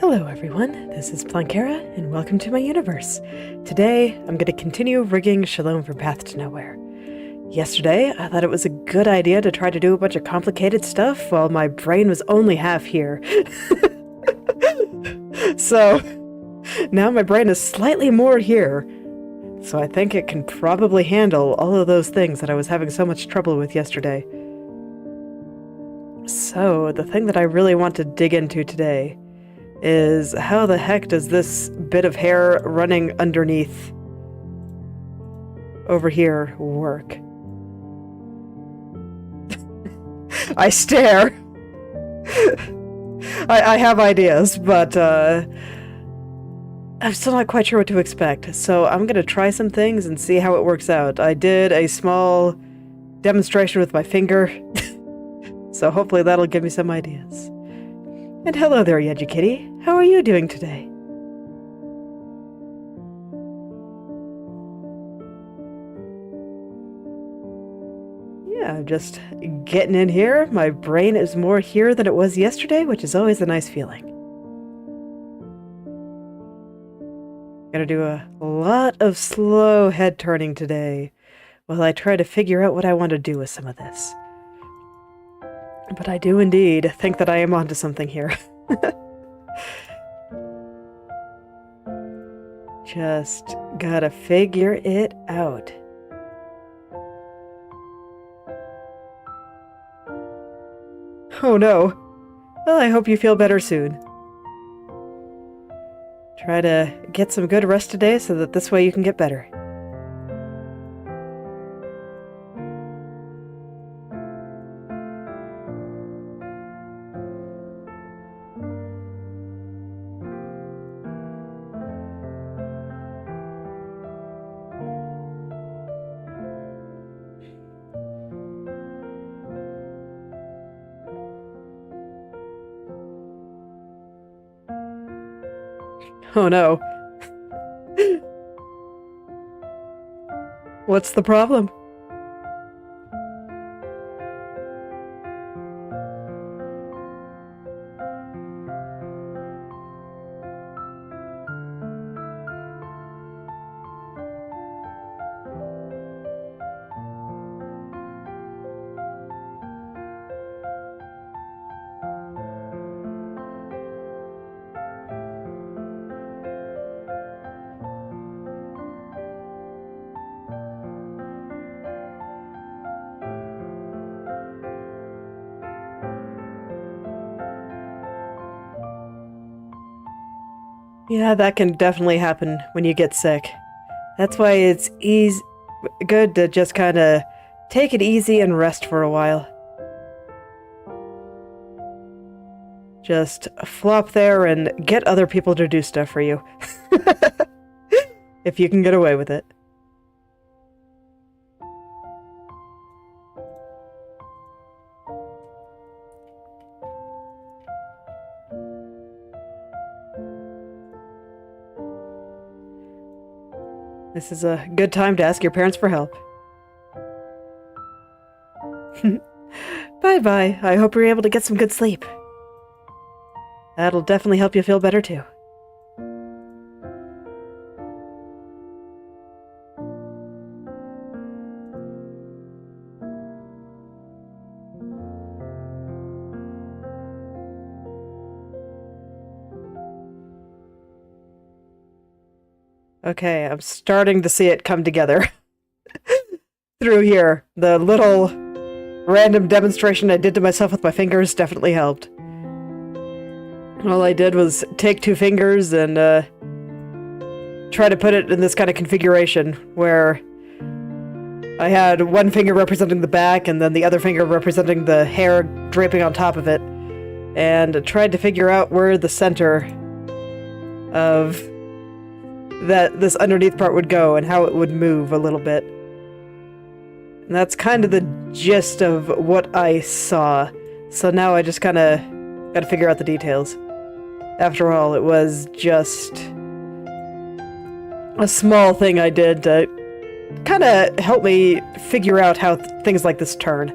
Hello everyone, this is Plankera, and welcome to my universe. Today, I'm going to continue rigging Shalom for Path to Nowhere. Yesterday, I thought it was a good idea to try to do a bunch of complicated stuff while my brain was only half here. So, now my brain is slightly more here, so I think it can probably handle all of those things that I was having so much trouble with yesterday. So, the thing that I really want to dig into today is how the heck does this bit of hair running underneath over here work? I stare. I have ideas, but I'm still not quite sure what to expect, so I'm gonna try some things and see how it works out. I did a small demonstration with my finger, so hopefully that'll give me some ideas. And hello there, Inochi2D. How are you doing today? Yeah, I'm just getting in here. My brain is more here than it was yesterday, which is always a nice feeling. Gonna do a lot of slow head turning today while I try to figure out what I want to do with some of this. But I do indeed think that I am onto something here. Just gotta figure it out. Oh no. Well, I hope you feel better soon. Try to get some good rest today so that this way you can get better. Oh no. What's the problem? Yeah, that can definitely happen when you get sick. That's why it's good to just kind of take it easy and rest for a while. Just flop there and get other people to do stuff for you. If you can get away with it. This is a good time to ask your parents for help. Bye-bye. I hope you're able to get some good sleep. That'll definitely help you feel better too. Okay, I'm starting to see it come together. Through here. The little random demonstration I did to myself with my fingers definitely helped. All I did was take two fingers and try to put it in this kind of configuration where I had one finger representing the back and then the other finger representing the hair draping on top of it, and tried to figure out where the center of this underneath part would go and how it would move a little bit. And that's kind of the gist of what I saw. So now I just kind of got to figure out the details. After all, it was just a small thing I did to kind of help me figure out how things like this turn.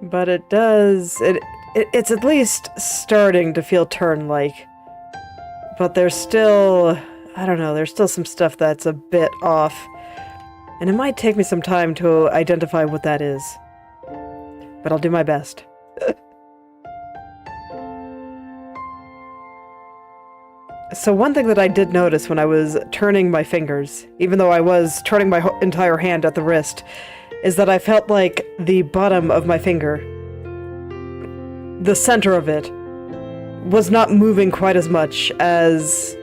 But it does... It's at least starting to feel turn-like. But there's still... I don't know, there's still some stuff that's a bit off. And it might take me some time to identify what that is. But I'll do my best. So one thing that I did notice when I was turning my fingers, even though I was turning my entire hand at the wrist, is that I felt like the bottom of my finger, the center of it, was not moving quite as much as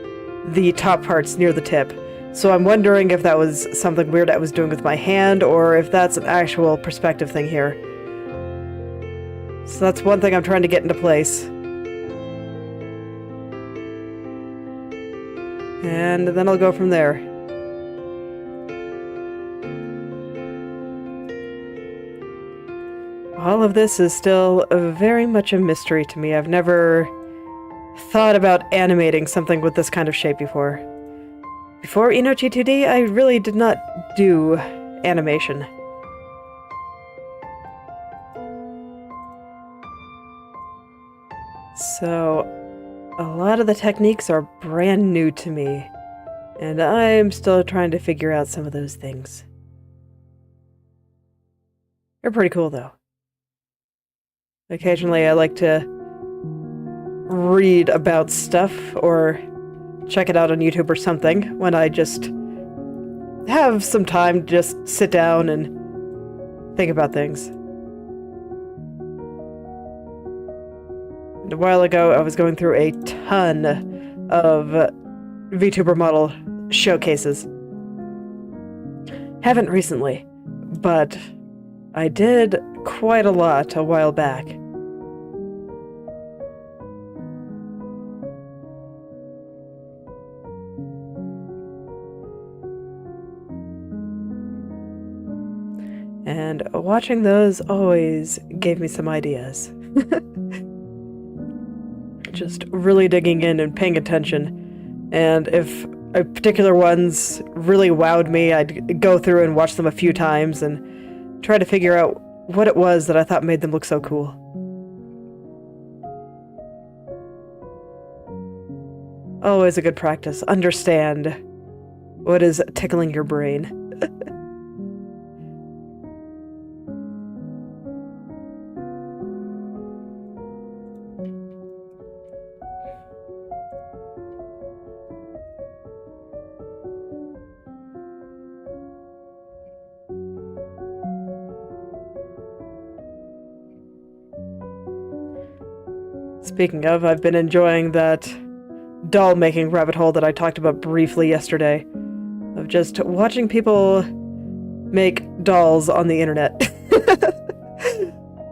the top parts near the tip. So I'm wondering if that was something weird I was doing with my hand, or if that's an actual perspective thing here. So that's one thing I'm trying to get into place. And then I'll go from there. All of this is still very much a mystery to me. I've never thought about animating something with this kind of shape before. Before Inochi2D, I really did not do animation. So, a lot of the techniques are brand new to me, and I'm still trying to figure out some of those things. They're pretty cool, though. Occasionally I like to read about stuff, or check it out on YouTube or something, when I just have some time to just sit down and think about things. And a while ago, I was going through a ton of VTuber model showcases. Haven't recently, but I did quite a lot a while back. And watching those always gave me some ideas. Just really digging in and paying attention. And if a particular ones really wowed me, I'd go through and watch them a few times and try to figure out what it was that I thought made them look so cool. Always a good practice. Understand what is tickling your brain. Speaking of, I've been enjoying that doll making rabbit hole that I talked about briefly yesterday, of just watching people make dolls on the internet.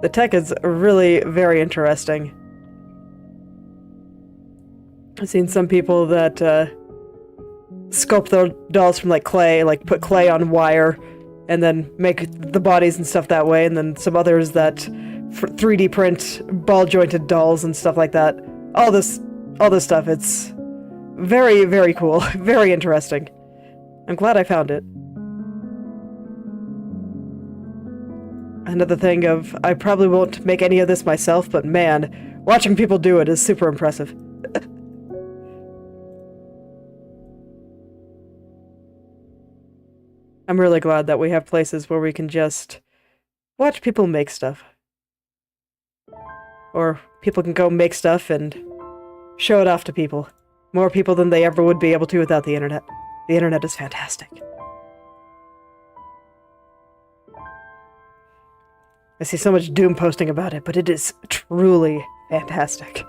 The tech is really very interesting. I've seen some people that sculpt their dolls from like clay, like put clay on wire and then make the bodies and stuff that way, and then some others that 3D print ball jointed dolls and stuff like that. All this stuff, it's very, very cool. Very interesting. I'm glad I found it. Another thing of, I probably won't make any of this myself, but man, watching people do it is super impressive. I'm really glad that we have places where we can just watch people make stuff. Or people can go make stuff and show it off to people. More people than they ever would be able to without the internet. The internet is fantastic. I see so much doom posting about it, but it is truly fantastic.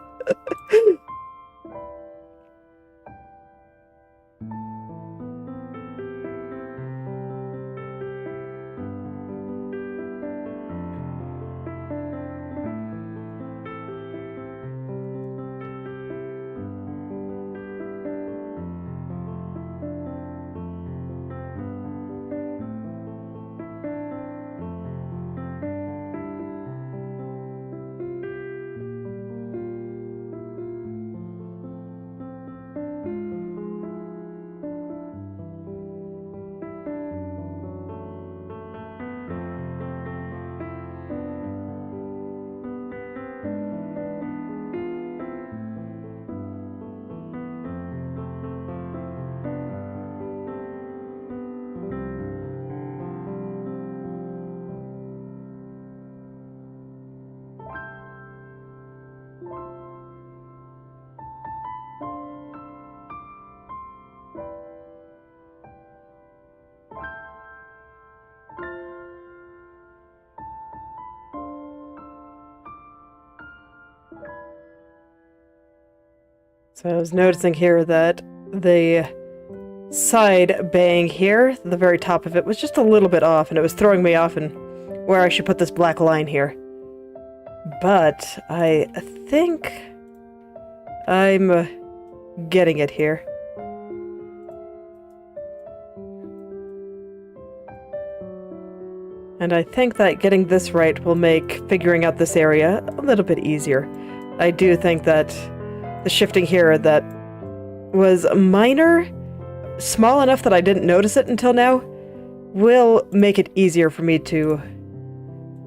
So I was noticing here that the side bang here, the very top of it, was just a little bit off, and it was throwing me off in where I should put this black line here. But I think I'm getting it here. And I think that getting this right will make figuring out this area a little bit easier. I do think that the shifting here that was minor, small enough that I didn't notice it until now, will make it easier for me to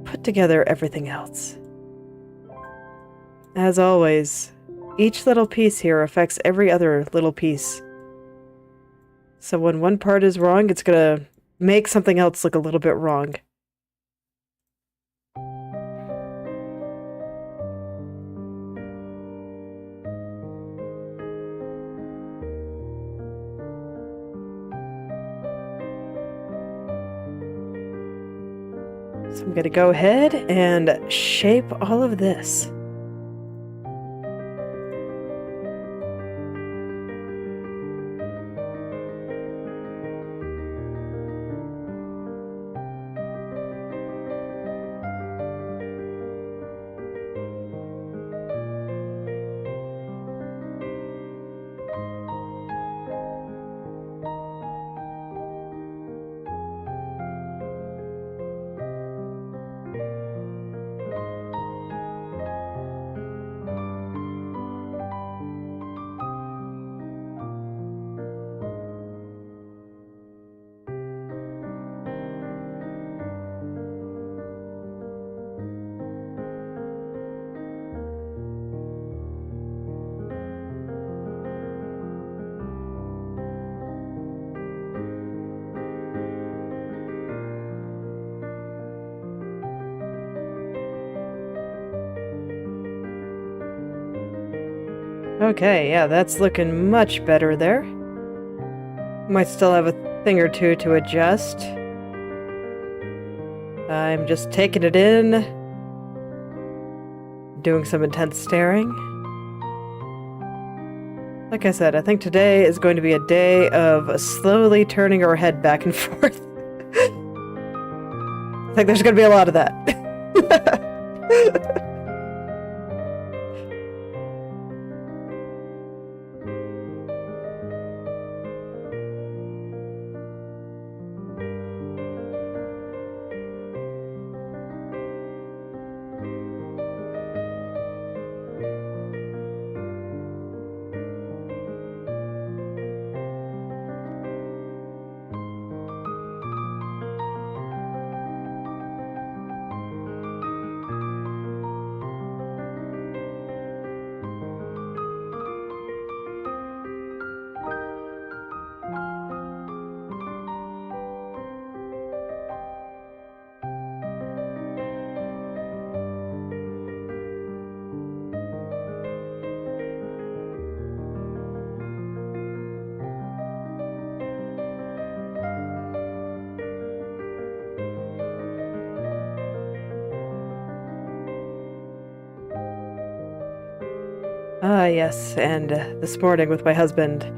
put together everything else. As always, each little piece here affects every other little piece. So when one part is wrong, it's gonna make something else look a little bit wrong. So I'm gonna go ahead and shape all of this. Okay, yeah, that's looking much better there. Might still have a thing or two to adjust. I'm just taking it in, doing some intense staring. Like I said, I think today is going to be a day of slowly turning our head back and forth. I think there's going to be a lot of that. Yes, and this morning with my husband,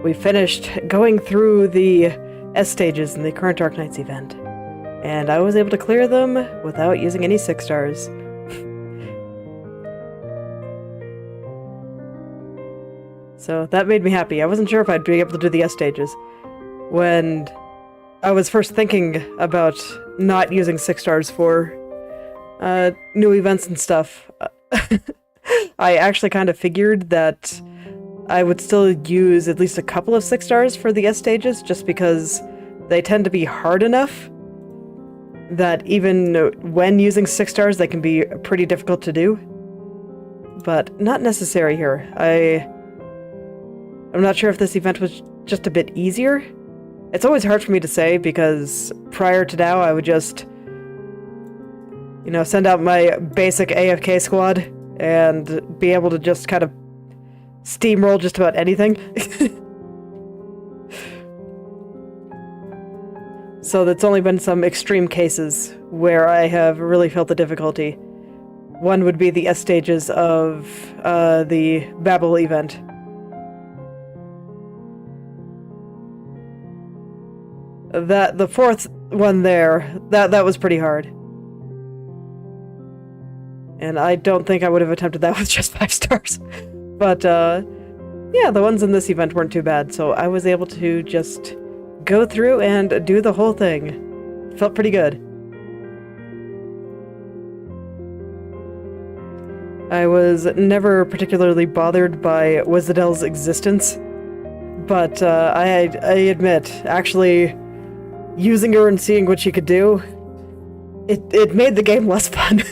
we finished going through the S stages in the current Dark Knights event, and I was able to clear them without using any 6 stars. So that made me happy. I wasn't sure if I'd be able to do the S stages. When I was first thinking about not using 6 stars for new events and stuff, I actually kind of figured that I would still use at least a couple of 6 stars for the S stages, just because they tend to be hard enough that even when using 6 stars, they can be pretty difficult to do. But not necessary here. I'm not sure if this event was just a bit easier. It's always hard for me to say, because prior to now, I would just, you know, send out my basic AFK squad and be able to just kind of steamroll just about anything. So that's only been some extreme cases where I have really felt the difficulty. One would be the S stages of the Babel event, the fourth one there, that was pretty hard. And I don't think I would have attempted that with just 5 stars. But, yeah, the ones in this event weren't too bad, so I was able to just go through and do the whole thing. Felt pretty good. I was never particularly bothered by Wizardel's existence, but I admit, actually using her and seeing what she could do, it made the game less fun.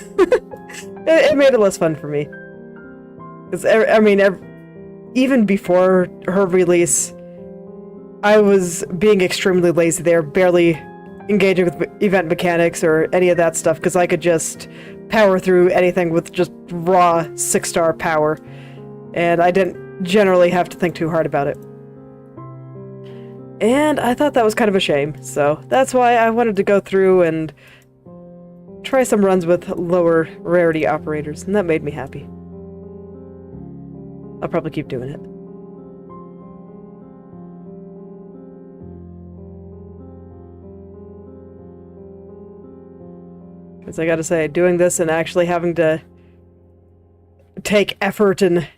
It made it less fun for me. Because, I mean, even before her release, I was being extremely lazy there, barely engaging with event mechanics or any of that stuff, because I could just power through anything with just raw 6-star power, and I didn't generally have to think too hard about it. And I thought that was kind of a shame, so that's why I wanted to go through and try some runs with lower rarity operators, and that made me happy. I'll probably keep doing it. Because I gotta say, doing this and actually having to take effort and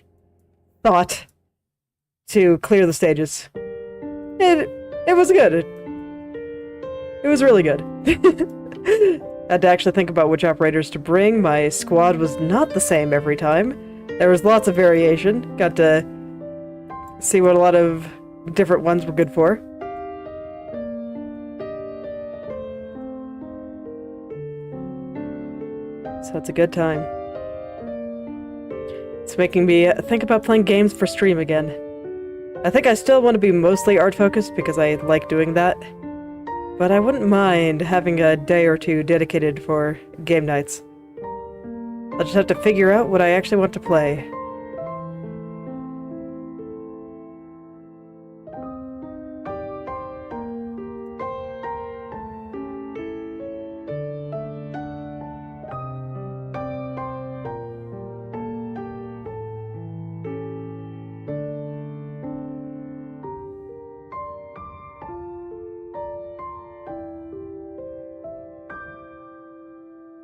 thought to clear the stages, it was good. It was really good. I had to actually think about which operators to bring. My squad was not the same every time. There was lots of variation. Got to see what a lot of different ones were good for. So it's a good time. It's making me think about playing games for stream again. I think I still want to be mostly art-focused because I like doing that. But I wouldn't mind having a day or two dedicated for game nights. I'll just have to figure out what I actually want to play.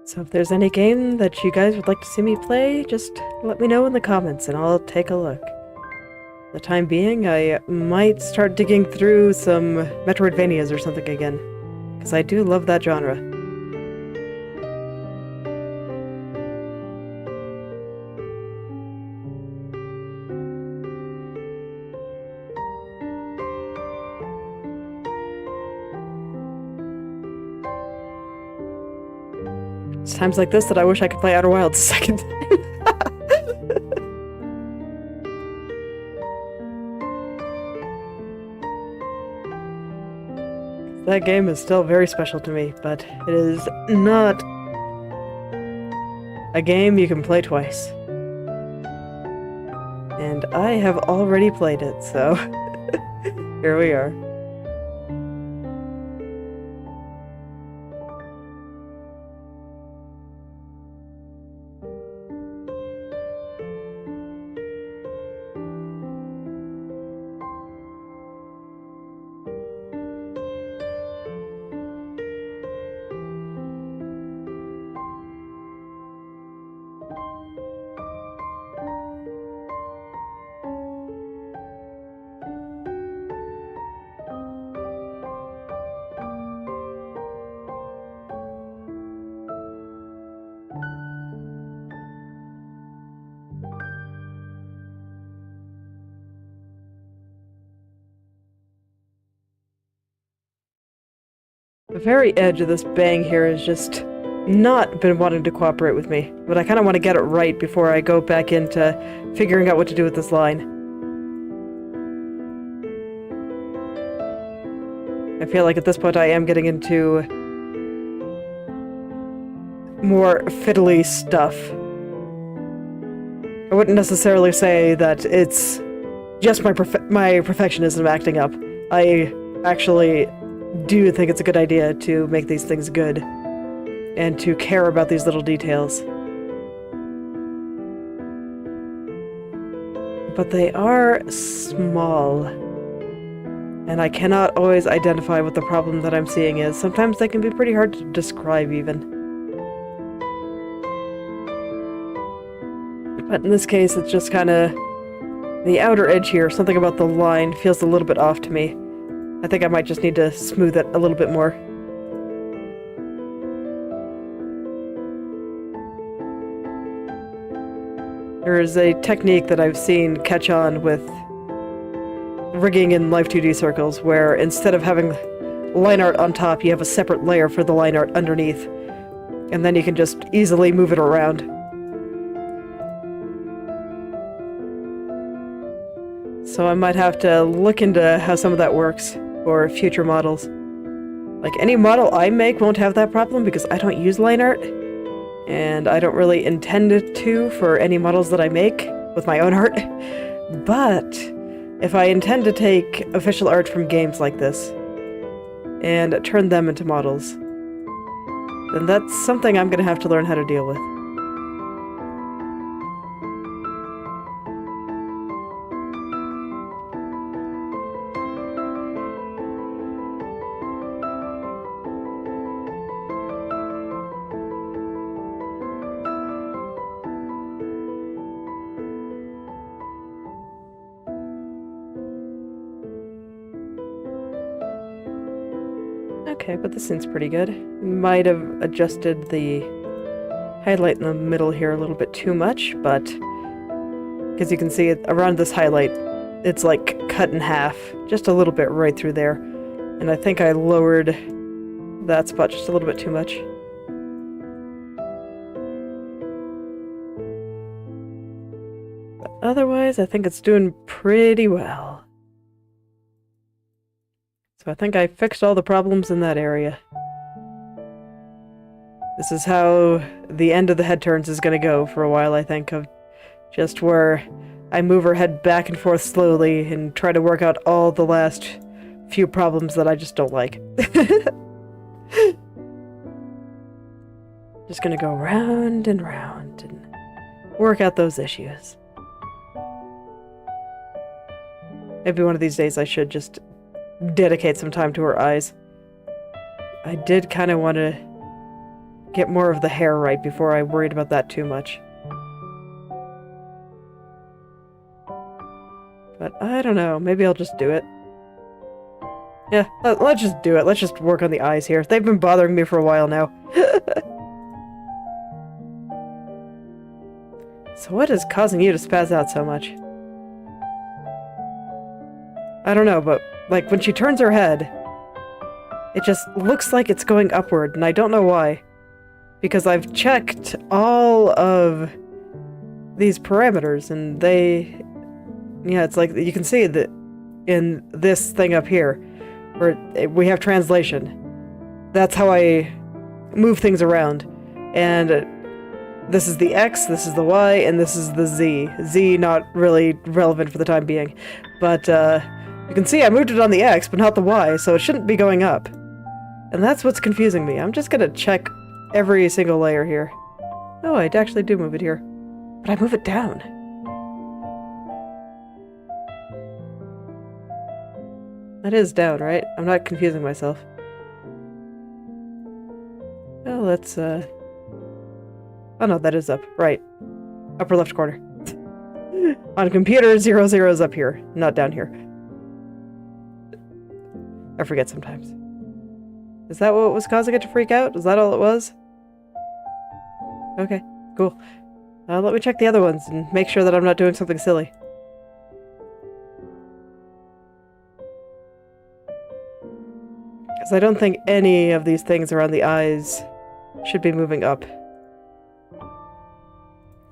So if there's any game that you guys would like to see me play, just let me know in the comments and I'll take a look. For the time being, I might start digging through some Metroidvanias or something again, because I do love that genre. It's times like this that I wish I could play Outer Wilds a second time. That game is still very special to me, but it is not a game you can play twice. And I have already played it, so here we are. The very edge of this bang here has just not been wanting to cooperate with me, but I kind of want to get it right before I go back into figuring out what to do with this line. I feel like at this point I am getting into more fiddly stuff. I wouldn't necessarily say that it's just my perfectionism acting up. I actually do think it's a good idea to make these things good and to care about these little details. But they are small. and I cannot always identify what the problem that I'm seeing is. Sometimes they can be pretty hard to describe even. But in this case, it's just kind of the outer edge here. Something about the line feels a little bit off to me. I think I might just need to smooth it a little bit more. There is a technique that I've seen catch on with rigging in Live 2D circles, where instead of having line art on top, you have a separate layer for the line art underneath. And then you can just easily move it around. So I might have to look into how some of that works for future models. Like, any model I make won't have that problem because I don't use line art. And I don't really intend it to for any models that I make with my own art. But if I intend to take official art from games like this and turn them into models, then that's something I'm going to have to learn how to deal with. Okay, but this seems pretty good. Might have adjusted the highlight in the middle here a little bit too much, but as you can see, around this highlight, it's like cut in half, just a little bit right through there. And I think I lowered that spot just a little bit too much. But otherwise, I think it's doing pretty well. So I think I fixed all the problems in that area. This is how the end of the head turns is going to go for a while, I think, of just where I move her head back and forth slowly and try to work out all the last few problems that I just don't like. Just going to go round and round and work out those issues. Maybe one of these days I should just dedicate some time to her eyes. I did kind of want to get more of the hair right before I worried about that too much. But I don't know, maybe I'll just do it. Yeah, let's just do it. Let's just work on the eyes here. They've been bothering me for a while now. So what is causing you to spaz out so much? I don't know, but like, when she turns her head, it just looks like it's going upward, and I don't know why. Because I've checked all of these parameters, and they... Yeah, it's like, you can see that in this thing up here, where we have translation. That's how I move things around. And this is the X, this is the Y, and this is the Z. Z not really relevant for the time being. But, you can see I moved it on the X, but not the Y, so it shouldn't be going up. And that's what's confusing me. I'm just gonna check every single layer here. Oh, I actually do move it here. But I move it down. That is down, right? I'm not confusing myself. Well, let's, Oh no, that is up. Right. Upper left corner. On computer, 00 is up here, not down here. I forget sometimes. Is that what was causing it to freak out? Is that all it was? Okay, cool. Let me check the other ones and make sure that I'm not doing something silly. Because I don't think any of these things around the eyes should be moving up.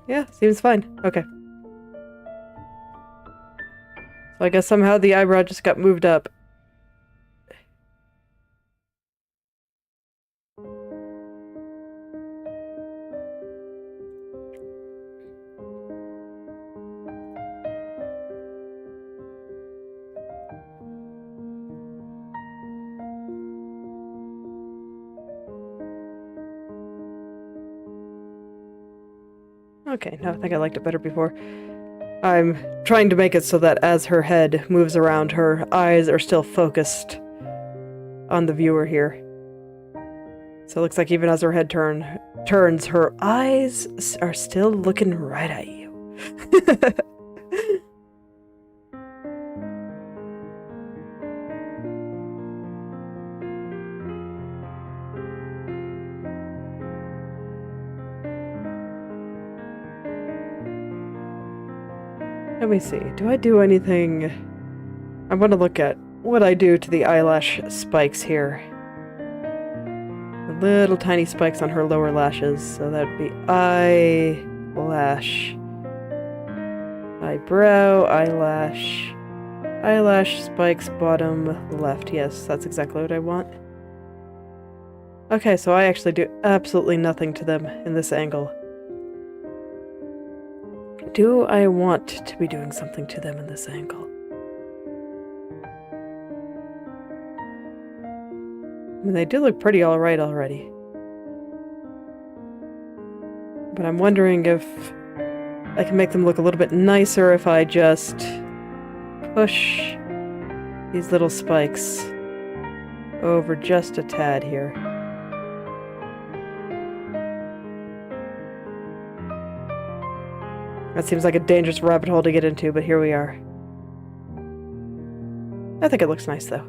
Yeah, seems fine. Okay. So I guess somehow the eyebrow just got moved up. Okay, no, I think I liked it better before. I'm trying to make it so that as her head moves around, her eyes are still focused on the viewer here. So it looks like even as her head turns, her eyes are still looking right at you. Let me see. Do I do anything? I want to look at what I do to the eyelash spikes here. The little tiny spikes on her lower lashes. So that would be eyelash. Eyebrow, eyelash. Eyelash spikes, bottom left. Yes, that's exactly what I want. Okay, so I actually do absolutely nothing to them in this angle. Do I want to be doing something to them in this angle? I mean, they do look pretty alright already. But I'm wondering if I can make them look a little bit nicer if I just push these little spikes over just a tad here. That seems like a dangerous rabbit hole to get into, but here we are. I think it looks nice, though.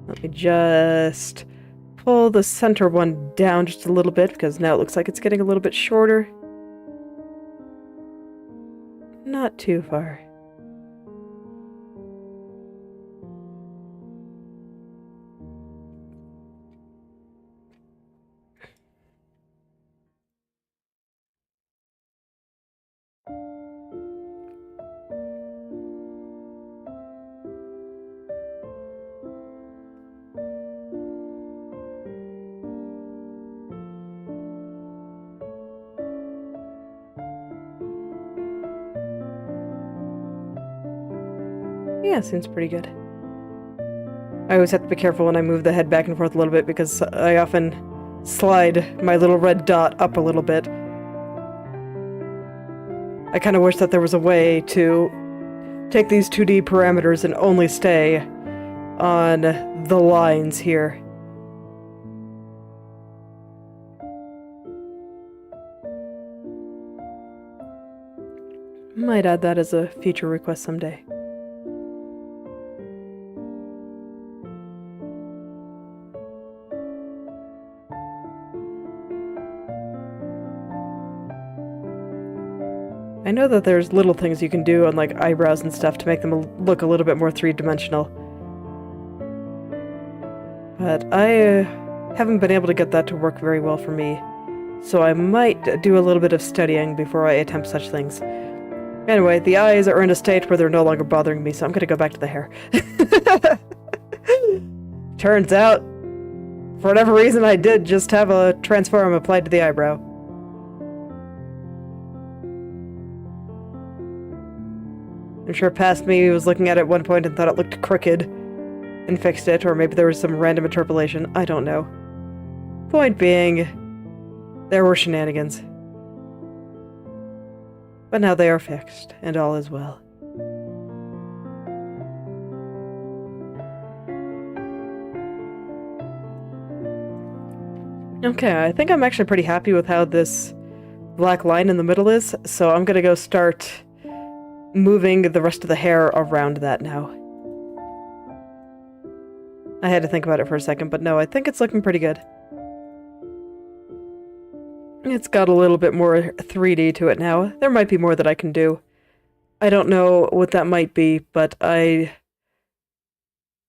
Let me just pull the center one down just a little bit, because now it looks like it's getting a little bit shorter. Not too far. Yeah, seems pretty good. I always have to be careful when I move the head back and forth a little bit because I often slide my little red dot up a little bit. I kind of wish that there was a way to take these 2D parameters and only stay on the lines here. Might add that as a feature request someday. I know that there's little things you can do on like eyebrows and stuff to make them look a little bit more three-dimensional. But I haven't been able to get that to work very well for me. So I might do a little bit of studying before I attempt such things. Anyway, the eyes are in a state where they're no longer bothering me, so I'm gonna go back to the hair. Turns out, for whatever reason, I did just have a transform applied to the eyebrow. I'm sure past me was looking at it at one point and thought it looked crooked and fixed it, or maybe there was some random interpolation. I don't know. Point being, there were shenanigans. But now they are fixed, and all is well. Okay, I think I'm actually pretty happy with how this black line in the middle is, so I'm gonna go start moving the rest of the hair around that now. I had to think about it for a second, but no, I think it's looking pretty good. It's got a little bit more 3D to it now. There might be more that I can do. I don't know what that might be, but I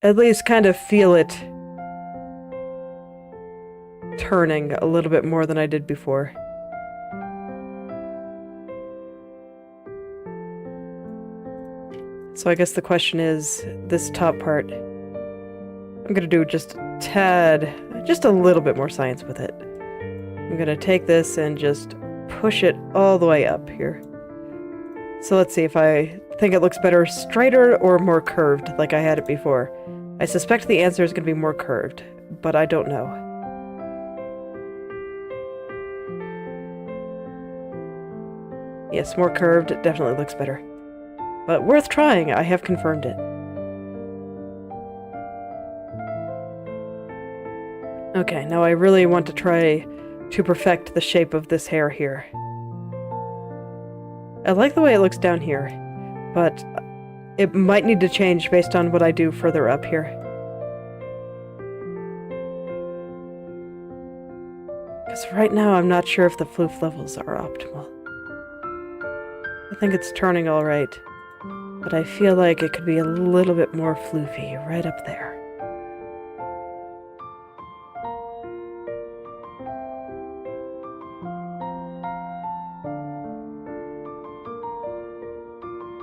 at least kind of feel it turning a little bit more than I did before. So I guess the question is, this top part, I'm gonna do just a tad, just a little bit more science with it. I'm gonna take this and just push it all the way up here. So let's see if I think it looks better straighter or more curved like I had it before. I suspect the answer is gonna be more curved, but I don't know. Yes, more curved. It definitely looks better. But worth trying. I have confirmed it. Okay, now I really want to try to perfect the shape of this hair here. I like the way it looks down here, but it might need to change based on what I do further up here. Because right now I'm not sure if the floof levels are optimal. I think it's turning alright, but I feel like it could be a little bit more floofy right up there.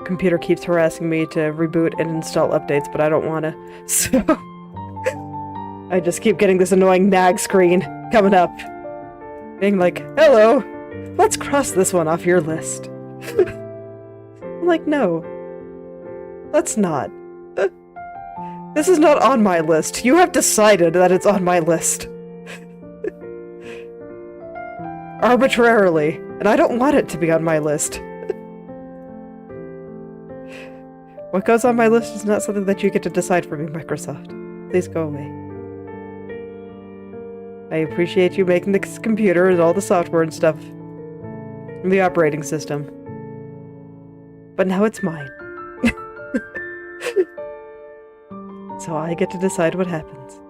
Computer keeps harassing me to reboot and install updates, but I don't want to, so I just keep getting this annoying nag screen coming up, being like, hello, let's cross this one off your list. I'm like, no, let's not. This is not on my list. You have decided that it's on my list. Arbitrarily, and I don't want it to be on my list. What goes on my list is not something that you get to decide for me, Microsoft. Please go away. I appreciate you making this computer and all the software and stuff. And the operating system. But now it's mine. So I get to decide what happens.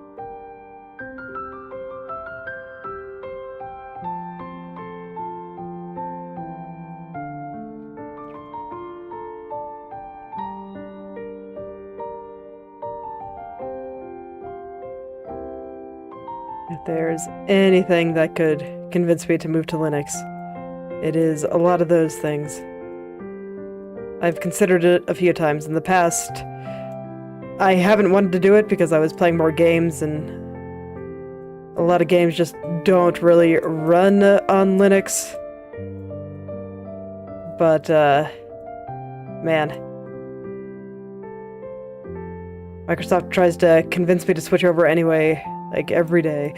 If there's anything that could convince me to move to Linux, it is a lot of those things. I've considered it a few times in the past. I haven't wanted to do it because I was playing more games, and a lot of games just don't really run on Linux. But, man. Microsoft tries to convince me to switch over anyway. Like, every day.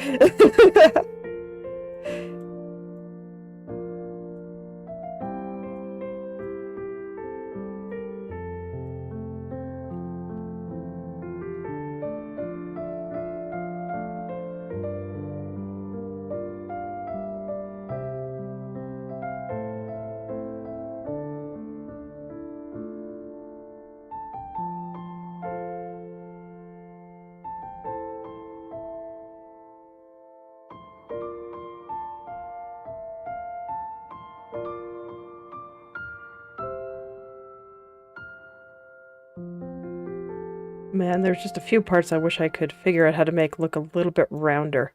Man, there's just a few parts I wish I could figure out how to make look a little bit rounder.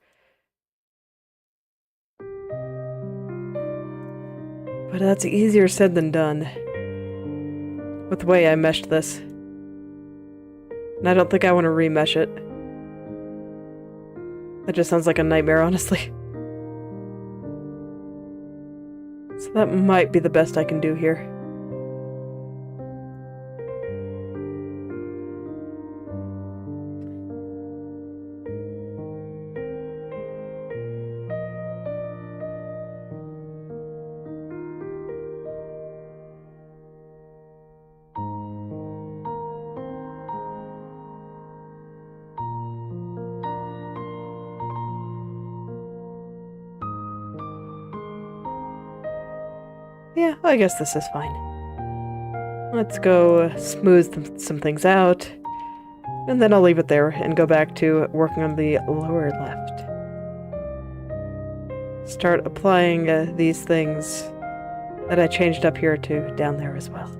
But that's easier said than done. With the way I meshed this. And I don't think I want to remesh it. That just sounds like a nightmare, honestly. So that might be the best I can do here. Yeah, I guess this is fine. Let's go smooth some things out, and then I'll leave it there and go back to working on the lower left. Start applying these things that I changed up here to down there as well.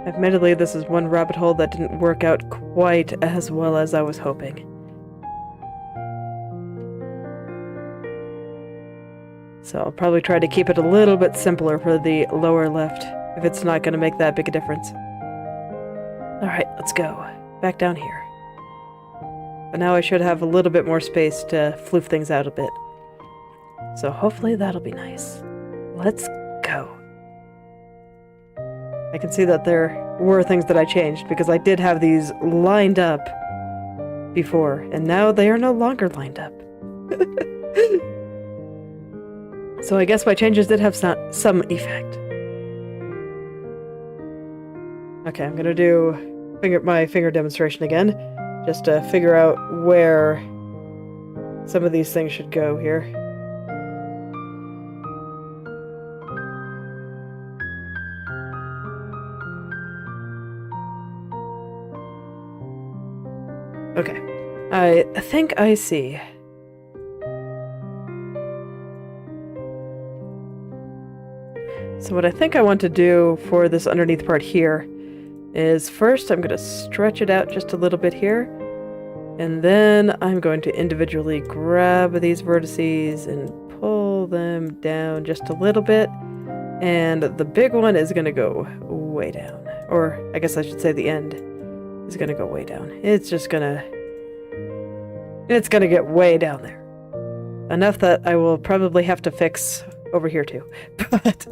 Admittedly, this is one rabbit hole that didn't work out quite as well as I was hoping. So I'll probably try to keep it a little bit simpler for the lower left, if it's not going to make that big a difference. Alright, let's go. Back down here. But now I should have a little bit more space to floof things out a bit. So hopefully that'll be nice. Let's go. I can see that there were things that I changed, because I did have these lined up before, and now they are no longer lined up. So I guess my changes did have some effect. Okay, I'm gonna do my finger demonstration again, just to figure out where some of these things should go here. Okay, I think I see. So what I think I want to do for this underneath part here is first I'm going to stretch it out just a little bit here, and then I'm going to individually grab these vertices and pull them down just a little bit, and the big one is going to go way down. Or I guess I should say the end is going to go way down. It's gonna get way down there. Enough that I will probably have to fix over here too, but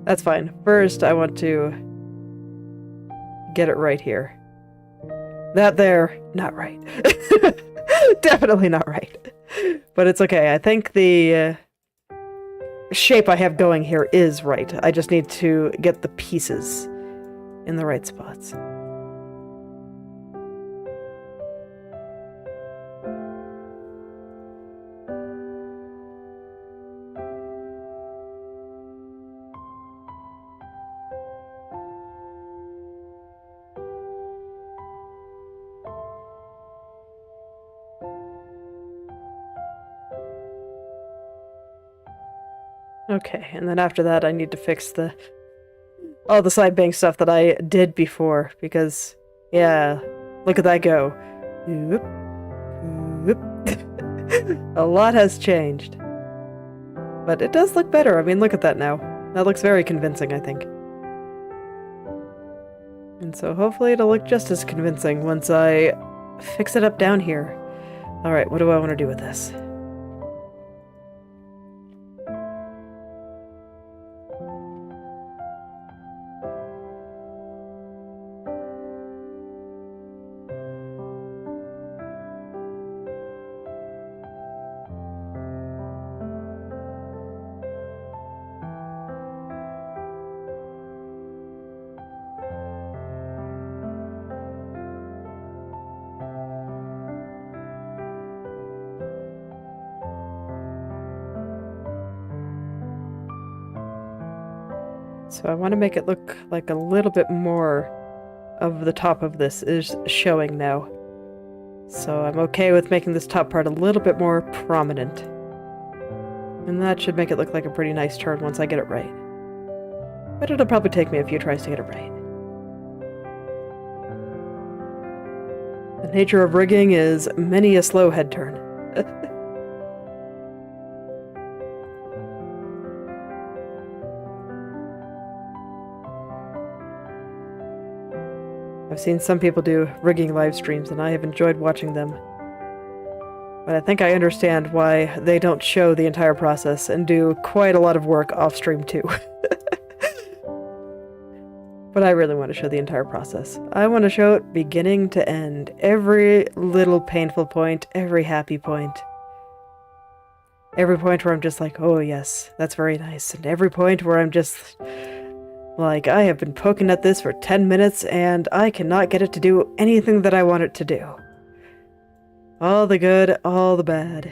that's fine. First, I want to get it right here. That there, not right. Definitely not right. But it's okay. I think the shape I have going here is right. I just need to get the pieces in the right spots. Okay, and then after that I need to fix all the side bank stuff that I did before, because, yeah, look at that go. Whoop, whoop. A lot has changed. But it does look better. I mean, look at that now. That looks very convincing, I think. And so hopefully it'll look just as convincing once I fix it up down here. Alright, what do I want to do with this? So I want to make it look like a little bit more of the top of this is showing now. So I'm okay with making this top part a little bit more prominent. And that should make it look like a pretty nice turn once I get it right. But it'll probably take me a few tries to get it right. The nature of rigging is many a slow head turn. I've seen some people do rigging live streams, and I have enjoyed watching them. But I think I understand why they don't show the entire process and do quite a lot of work off stream too. But I really want to show the entire process. I want to show it beginning to end. Every little painful point, every happy point. Every point where I'm just like, oh yes, that's very nice. And every point where I'm just like, I have been poking at this for 10 minutes and I cannot get it to do anything that I want it to do. All the good, all the bad.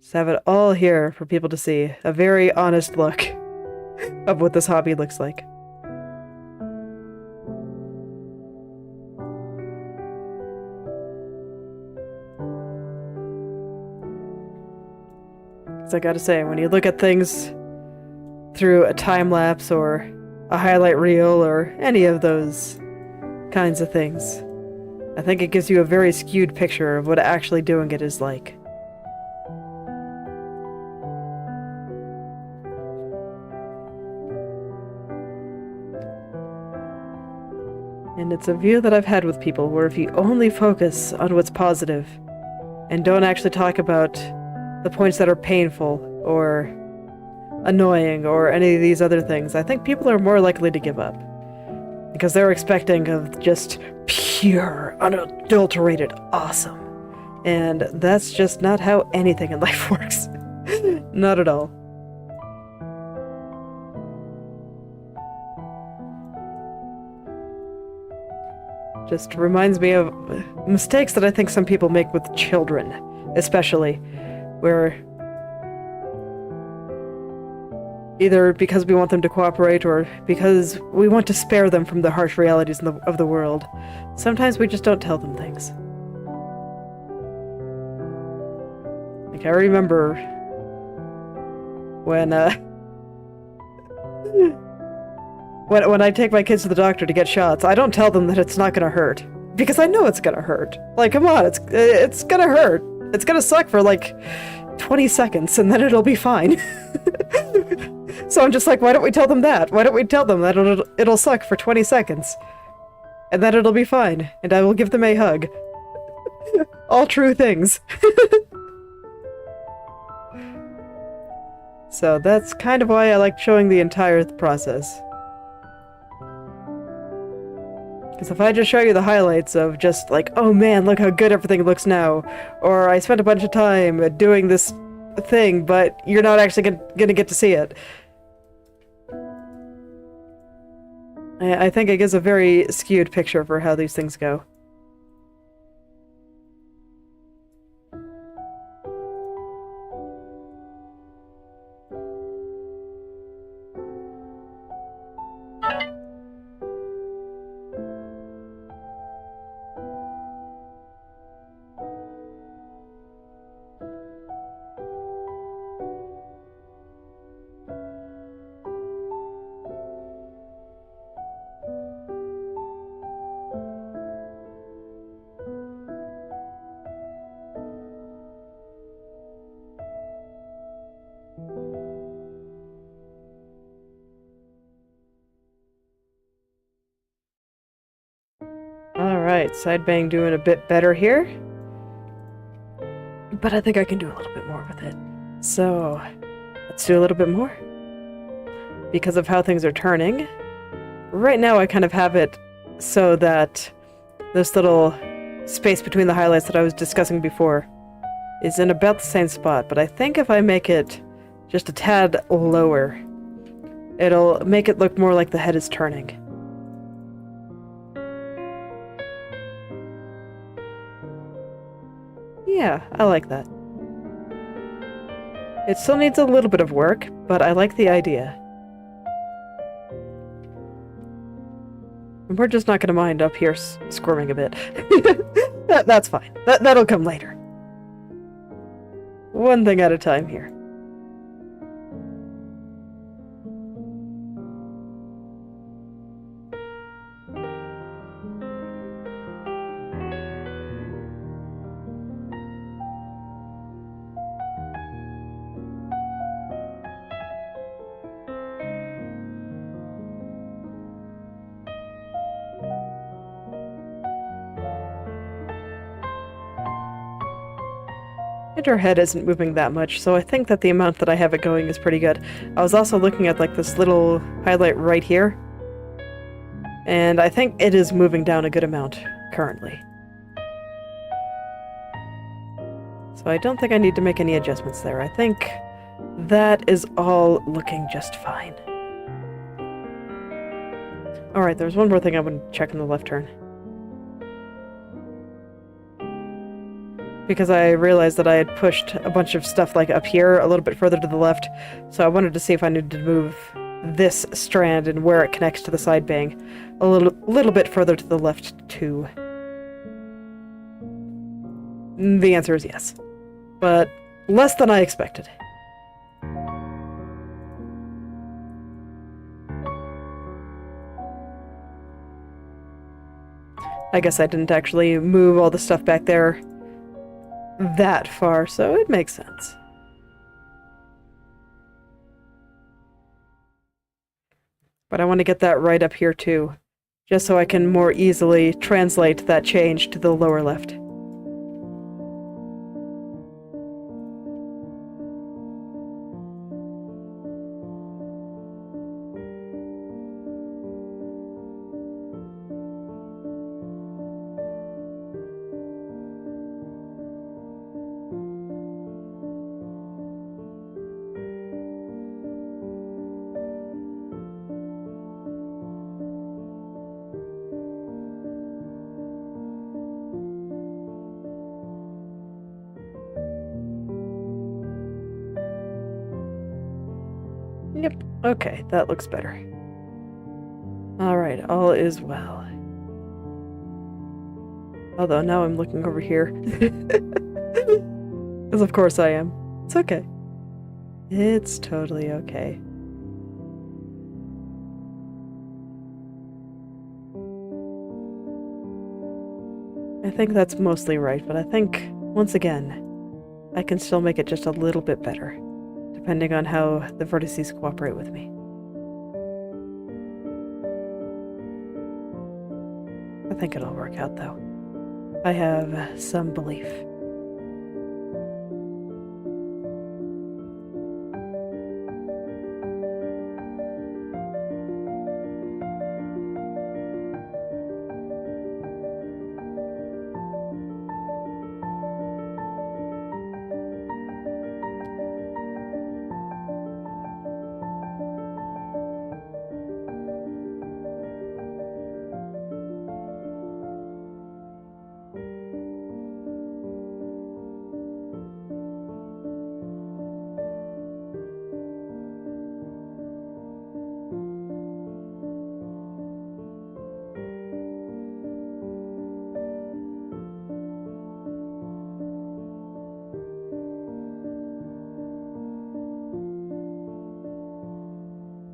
Just have it all here for people to see. A very honest look of what this hobby looks like. Because I gotta say, when you look at things through a time-lapse or a highlight reel or any of those kinds of things, I think it gives you a very skewed picture of what actually doing it is like. And it's a view that I've had with people where if you only focus on what's positive and don't actually talk about the points that are painful or annoying or any of these other things, I think people are more likely to give up. Because they're expecting of just pure, unadulterated awesome. And that's just not how anything in life works. Not at all. Just reminds me of mistakes that I think some people make with children, especially, where either because we want them to cooperate or because we want to spare them from the harsh realities of the world, sometimes we just don't tell them things. Like, I remember when when I take my kids to the doctor to get shots, I don't tell them that it's not gonna hurt. Because I know it's gonna hurt. Like, come on, it's gonna hurt. It's gonna suck for, like, 20 seconds, and then it'll be fine. So I'm just like, why don't we tell them that? Why don't we tell them that it'll suck for 20 seconds? And then it'll be fine, and I will give them a hug. All true things. So that's kind of why I like showing the entire process. Because if I just show you the highlights of just like, oh man, look how good everything looks now, or I spent a bunch of time doing this thing, but you're not actually gonna get to see it. I think it gives a very skewed picture for how these things go. Alright, side bang doing a bit better here. But I think I can do a little bit more with it. So, let's do a little bit more. Because of how things are turning, right now I kind of have it so that this little space between the highlights that I was discussing before is in about the same spot, but I think if I make it just a tad lower, it'll make it look more like the head is turning. Yeah, I like that. It still needs a little bit of work, but I like the idea. And we're just not going to mind up here squirming a bit. That's fine. That'll come later. One thing at a time here. And her head isn't moving that much, so I think that the amount that I have it going is pretty good. I was also looking at like this little highlight right here, and I think it is moving down a good amount currently. So I don't think I need to make any adjustments there. I think that is all looking just fine. Alright, there's one more thing I want to check in the left turn. Because I realized that I had pushed a bunch of stuff like up here a little bit further to the left, so I wanted to see if I needed to move this strand and where it connects to the side bang a little bit further to the left too. The answer is yes, but less than I expected. I guess I didn't actually move all the stuff back there that far, so it makes sense. But I want to get that right up here too, just so I can more easily translate that change to the lower left. Okay, that looks better. Alright, all is well. Although now I'm looking over here. Because of course I am. It's okay. It's totally okay. I think that's mostly right, but I think, once again, I can still make it just a little bit better, depending on how the vertices cooperate with me. I think it'll work out, though. I have some belief.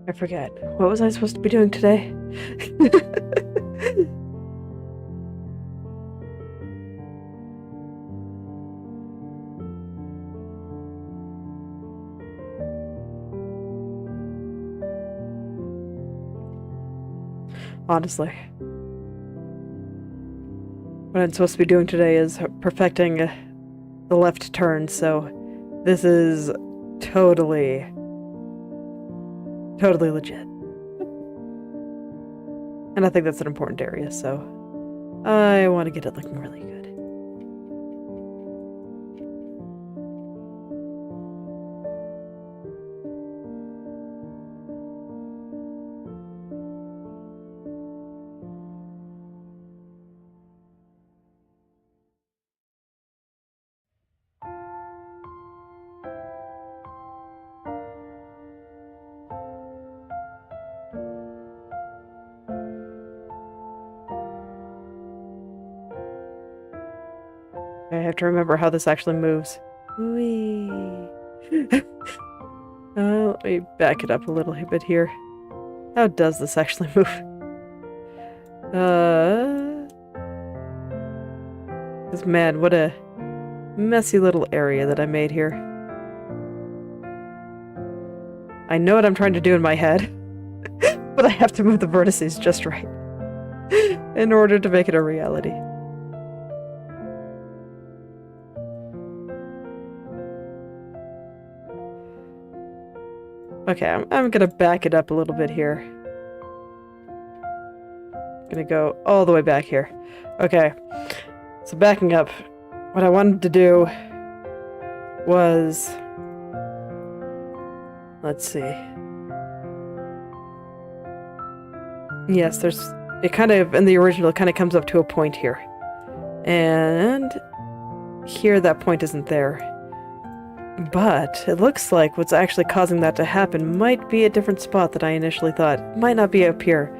I forget. What was I supposed to be doing today? Honestly. What I'm supposed to be doing today is perfecting the left turn, so this is totally legit. And I think that's an important area, so I want to get it looking really good. I have to remember how this actually moves. Whee! Let me back it up a little bit here. How does this actually move? Because man, what a messy little area that I made here. I know what I'm trying to do in my head, but I have to move the vertices just right in order to make it a reality. Okay, I'm gonna back it up a little bit here. Gonna go all the way back here. Okay, so backing up, what I wanted to do was, let's see. Yes, it kind of, in the original, it kind of comes up to a point here. And here that point isn't there. But it looks like what's actually causing that to happen might be a different spot than I initially thought. It might not be up here.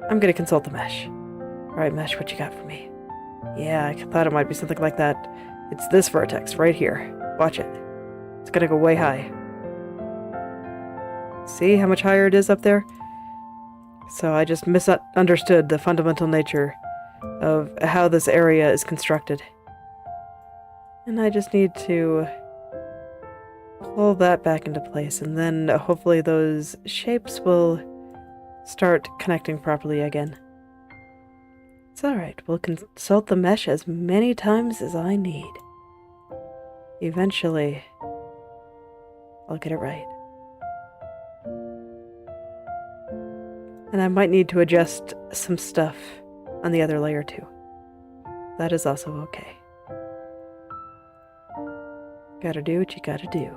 I'm gonna consult the mesh. Alright, mesh, what you got for me? Yeah, I thought it might be something like that. It's this vertex right here. Watch it. It's gonna go way high. See how much higher it is up there? So I just misunderstood the fundamental nature of how this area is constructed. And I just need to pull that back into place, and then hopefully those shapes will start connecting properly again. It's alright, we'll consult the mesh as many times as I need. Eventually, I'll get it right. And I might need to adjust some stuff on the other layer too. That is also okay. Gotta do what you gotta do.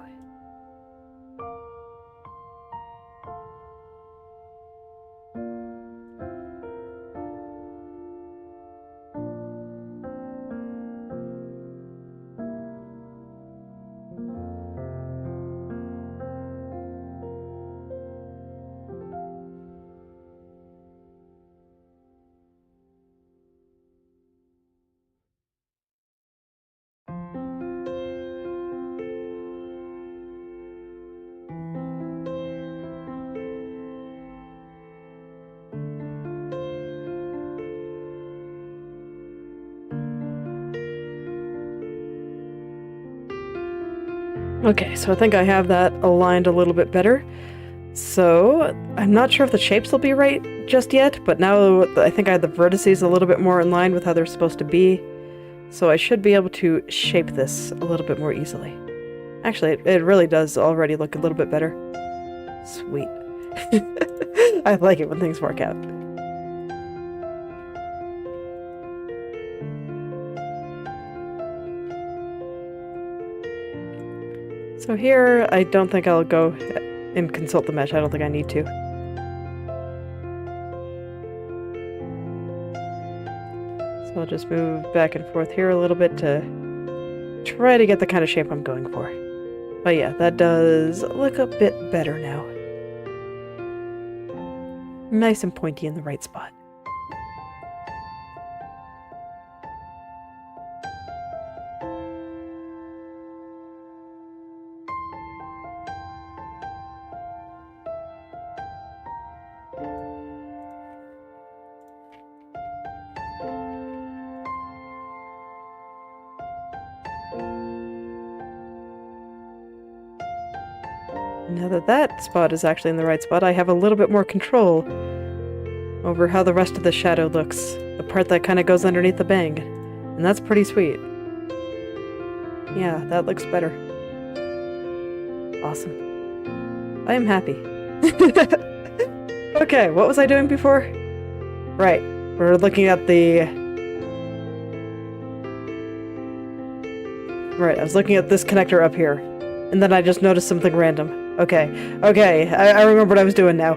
Okay, so I think I have that aligned a little bit better. So, I'm not sure if the shapes will be right just yet, but now I think I have the vertices a little bit more in line with how they're supposed to be. So I should be able to shape this a little bit more easily. Actually, it really does already look a little bit better. Sweet. I like it when things work out. So here, I don't think I'll go and consult the mesh. I don't think I need to. So I'll just move back and forth here a little bit to try to get the kind of shape I'm going for. But yeah, that does look a bit better now. Nice and pointy in the right spot. Now that that spot is actually in the right spot, I have a little bit more control over how the rest of the shadow looks. The part that kind of goes underneath the bang. And that's pretty sweet. Yeah, that looks better. Awesome. I am happy. Okay, what was I doing before? Right, we're looking at the... Right, I was looking at this connector up here. And then I just noticed something random. Okay, I remember what I was doing now.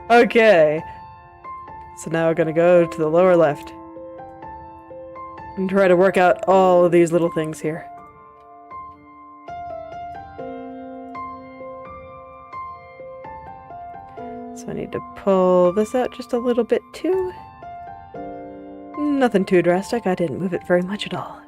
Okay. So now we're gonna go to the lower left. And try to work out all of these little things here. So I need to pull this out just a little bit too. Nothing too drastic, I didn't move it very much at all.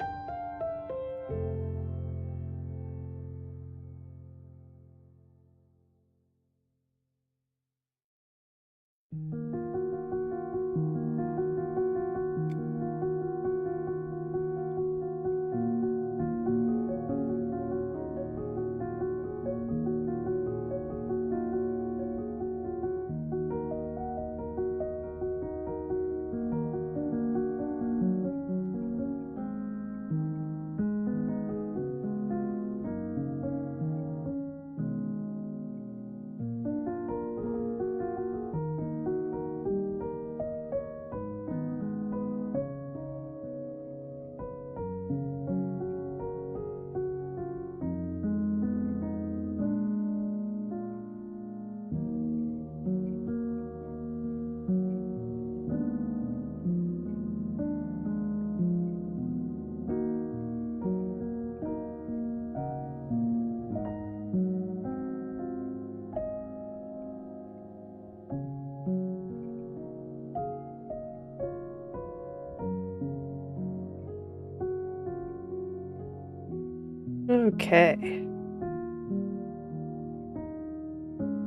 Okay.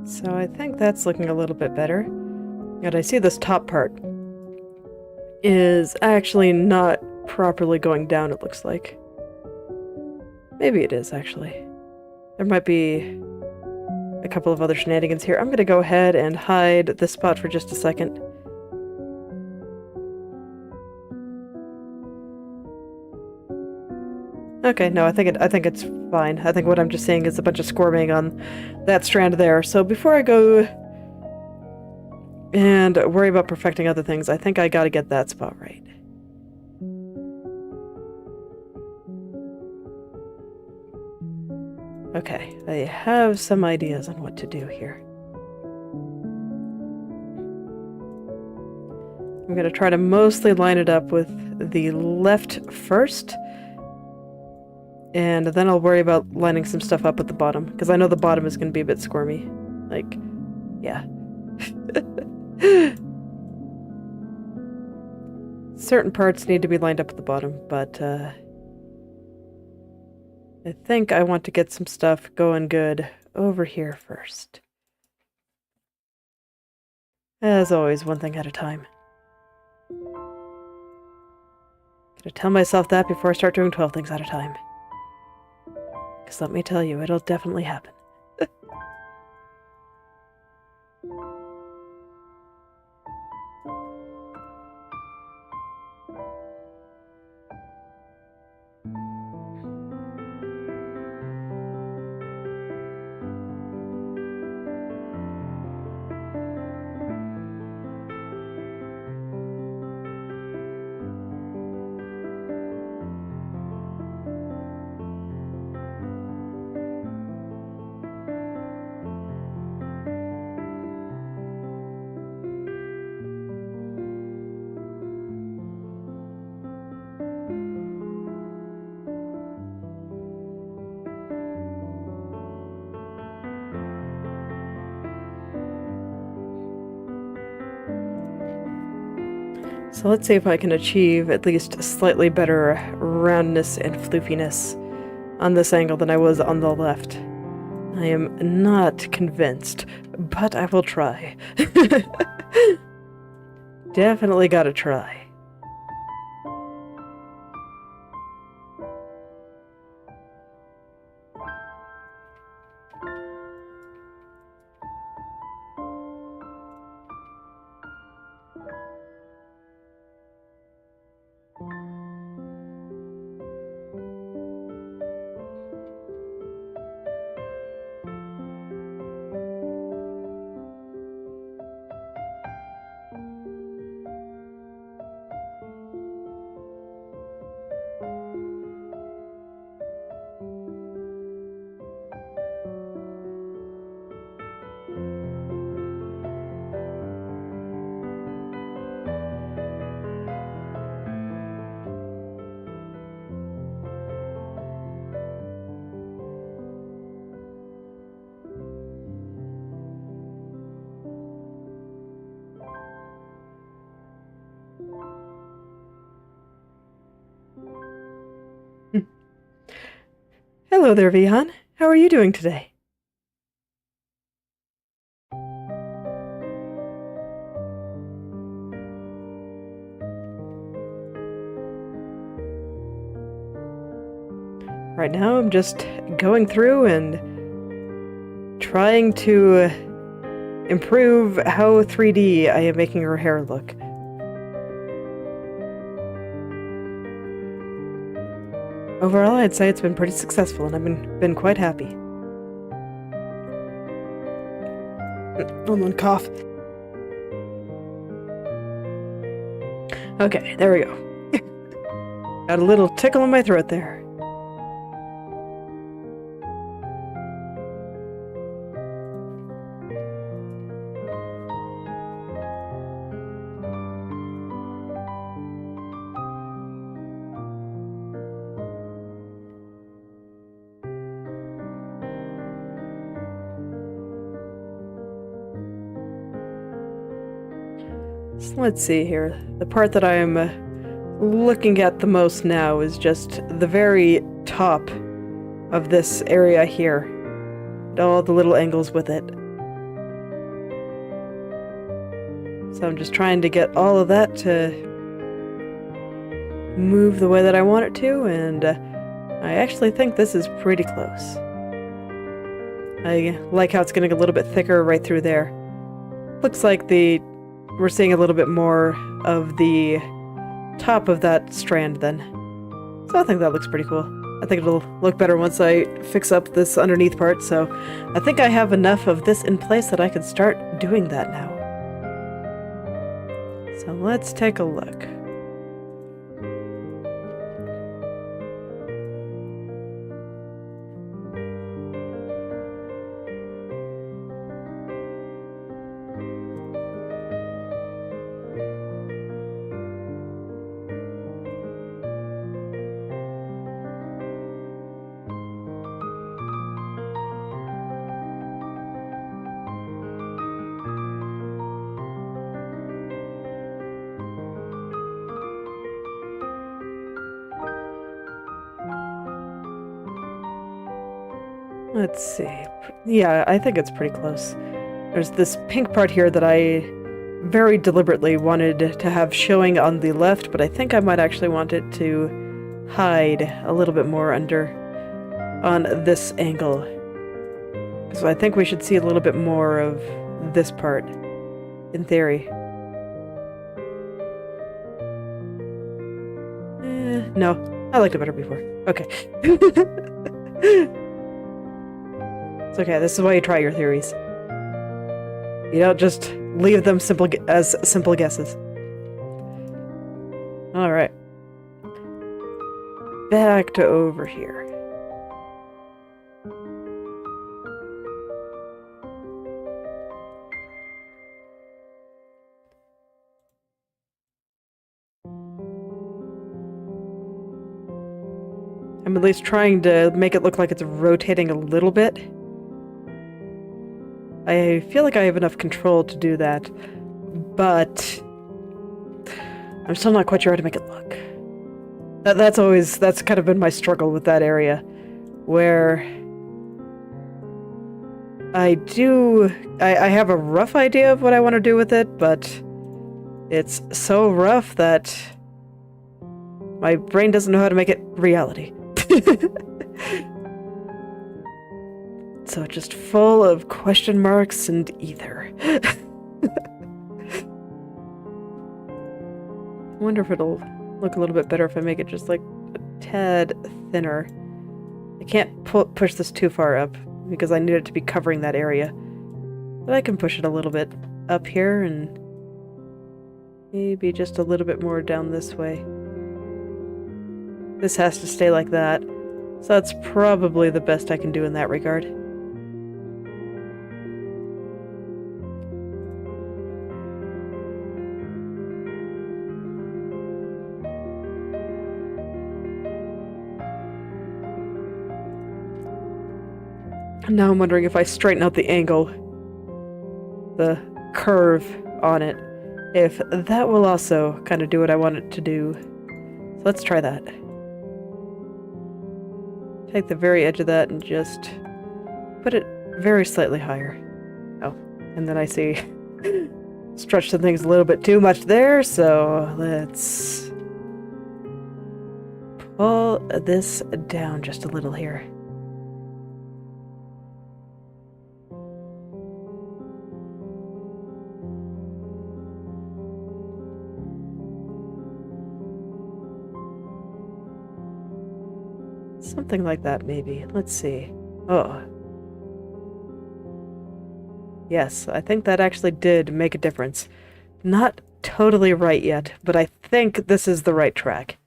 So I think that's looking a little bit better. And I see this top part is actually not properly going down, it looks like. Maybe it is, actually. There might be a couple of other shenanigans here. I'm gonna go ahead and hide this spot for just a second. Okay, no, I think it's fine. I think what I'm just seeing is a bunch of squirming on that strand there. So before I go and worry about perfecting other things, I think I gotta get that spot right. Okay, I have some ideas on what to do here. I'm gonna try to mostly line it up with the left first. And then I'll worry about lining some stuff up at the bottom, because I know the bottom is going to be a bit squirmy. Like, yeah. Certain parts need to be lined up at the bottom, but I think I want to get some stuff going good over here first. As always, one thing at a time. Gotta tell myself that before I start doing 12 things at a time. Because let me tell you, it'll definitely happen. So let's see if I can achieve at least a slightly better roundness and floofiness on this angle than I was on the left. I am not convinced, but I will try. Definitely gotta try. Hello there, Vihan. How are you doing today? Right now, I'm just going through and trying to improve how 3D I am making her hair look. Overall, I'd say it's been pretty successful, and I've been quite happy. One cough. Okay, there we go. Got a little tickle in my throat there. So let's see here. The part that I'm looking at the most now is just the very top of this area here. And all the little angles with it. So I'm just trying to get all of that to move the way that I want it to, and I actually think this is pretty close. I like how it's getting a little bit thicker right through there. Looks like we're seeing a little bit more of the top of that strand then. So I think that looks pretty cool. I think it'll look better once I fix up this underneath part, so I think I have enough of this in place that I can start doing that now. So let's take a look. Let's see. Yeah, I think it's pretty close. There's this pink part here that I very deliberately wanted to have showing on the left, but I think I might actually want it to hide a little bit more under on this angle. So I think we should see a little bit more of this part, in theory. No, I liked it better before. Okay. It's okay, this is why you try your theories. You don't just leave them as simple guesses. Alright. Back to over here. I'm at least trying to make it look like it's rotating a little bit. I feel like I have enough control to do that, but I'm still not quite sure how to make it look. That's kind of been my struggle with that area, where I have a rough idea of what I want to do with it, but it's so rough that my brain doesn't know how to make it reality. So just full of question marks and ether. I wonder if it'll look a little bit better if I make it just like a tad thinner. I can't push this too far up because I need it to be covering that area. But I can push it a little bit up here and maybe just a little bit more down this way. This has to stay like that, so that's probably the best I can do in that regard. Now I'm wondering if I straighten out the angle, the curve on it, if that will also kind of do what I want it to do. So let's try that. Take the very edge of that and just put it very slightly higher. Oh, and then I see stretch the things a little bit too much there, so let's pull this down just a little here. Something like that, maybe. Let's see. Oh. Yes, I think that actually did make a difference. Not totally right yet, but I think this is the right track.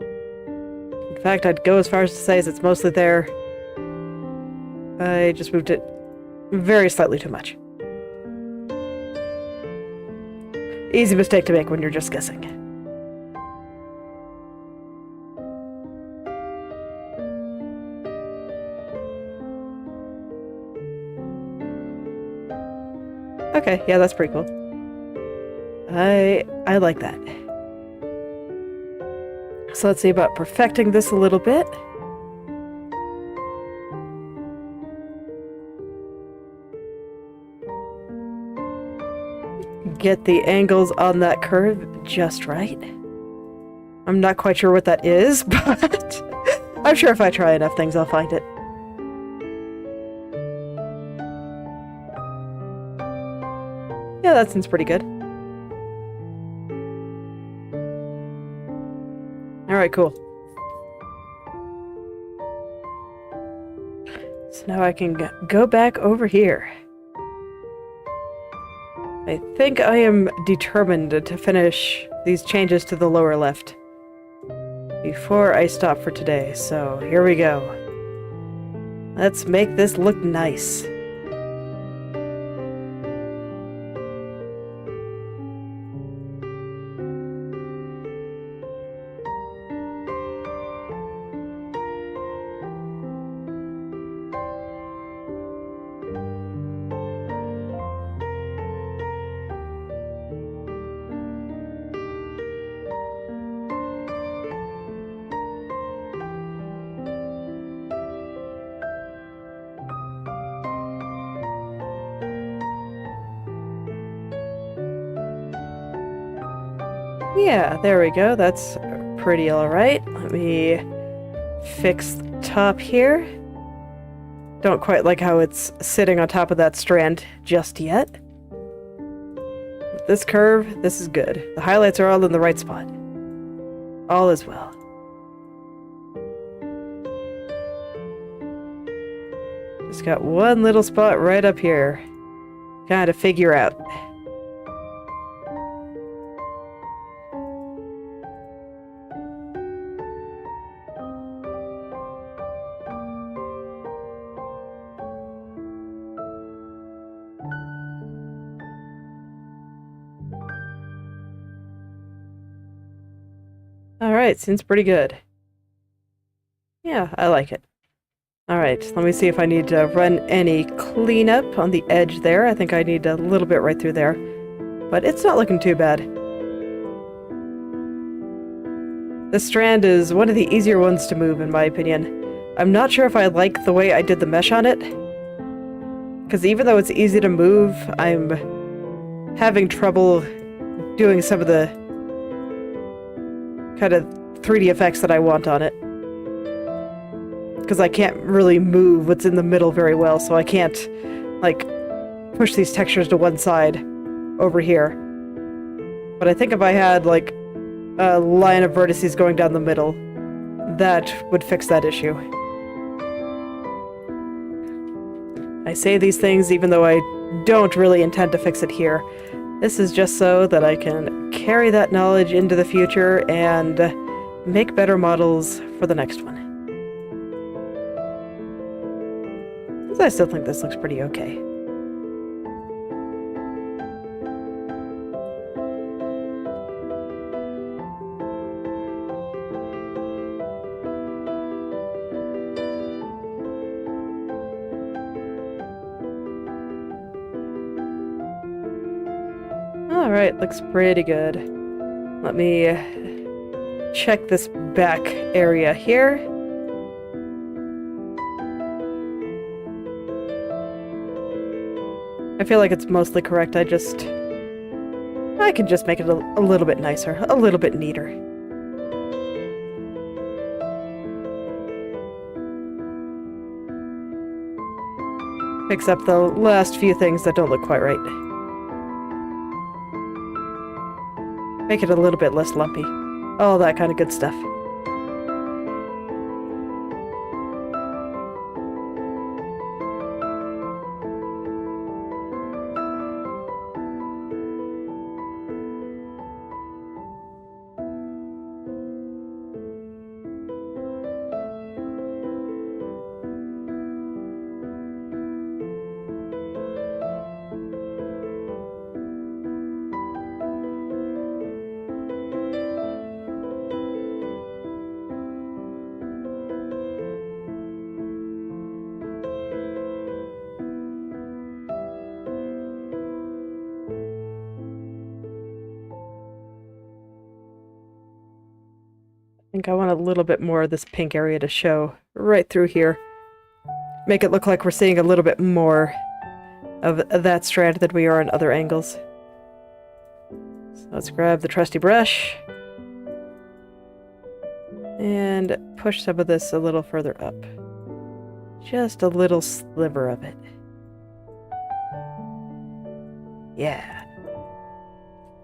In fact, I'd go as far as to say it's mostly there. I just moved it very slightly too much. Easy mistake to make when you're just guessing. Okay, yeah, that's pretty cool. I like that. So let's see about perfecting this a little bit. Get the angles on that curve just right. I'm not quite sure what that is, but I'm sure if I try enough things, I'll find it. Yeah, that seems pretty good. Alright, cool. So now I can go back over here. I think I am determined to finish these changes to the lower left before I stop for today, so here we go. Let's make this look nice. Yeah, there we go. That's pretty alright. Let me fix the top here. Don't quite like how it's sitting on top of that strand just yet. This curve, this is good. The highlights are all in the right spot. All is well. Just got one little spot right up here. Gotta figure out. Alright, seems pretty good. Yeah, I like it. Alright, let me see if I need to run any cleanup on the edge there. I think I need a little bit right through there. But it's not looking too bad. This strand is one of the easier ones to move, in my opinion. I'm not sure if I like the way I did the mesh on it. Because even though it's easy to move, I'm having trouble doing some of the kind of 3D effects that I want on it. Because I can't really move what's in the middle very well, so I can't, like, push these textures to one side over here. But I think if I had, like, a line of vertices going down the middle, that would fix that issue. I say these things even though I don't really intend to fix it here. This is just so that I can carry that knowledge into the future and make better models for the next one. I still think this looks pretty okay. Alright, looks pretty good. Let me check this back area here. I feel like it's mostly correct. I can just make it a little bit nicer, a little bit neater. Fix up the last few things that don't look quite right. Make it a little bit less lumpy. All that kind of good stuff. I think I want a little bit more of this pink area to show right through here. Make it look like we're seeing a little bit more of that strand than we are in other angles. So let's grab the trusty brush and push some of this a little further up. Just a little sliver of it. Yeah.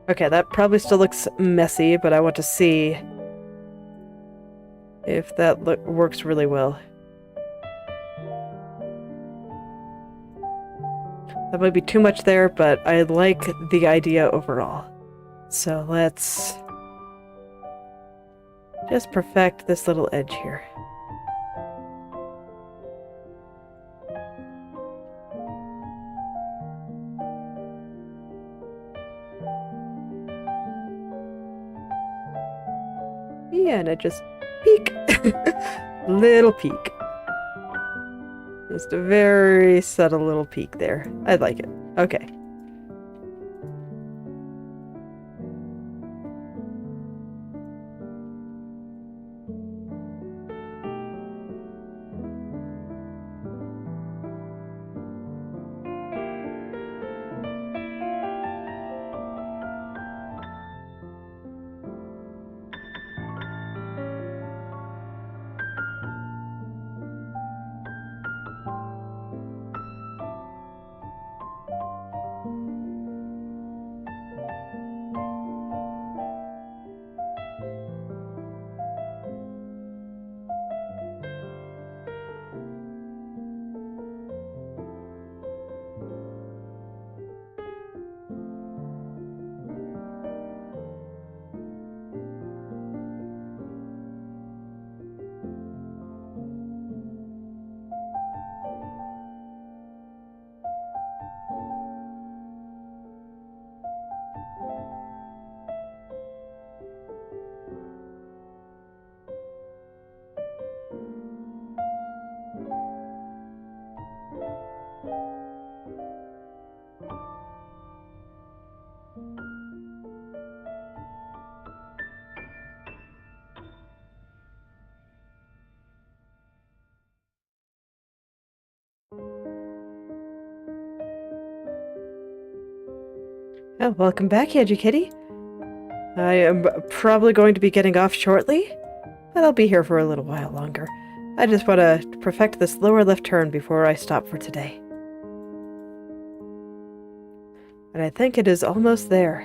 Okay, that probably still looks messy, but I want to see if that works really well. That might be too much there, but I like the idea overall. So let's just perfect this little edge here. Yeah, and it just peek. Little peek. Just a very subtle little peek there. I like it. Okay. Oh, welcome back, Kitty. I am probably going to be getting off shortly, but I'll be here for a little while longer. I just want to perfect this lower left turn before I stop for today. And I think it is almost there.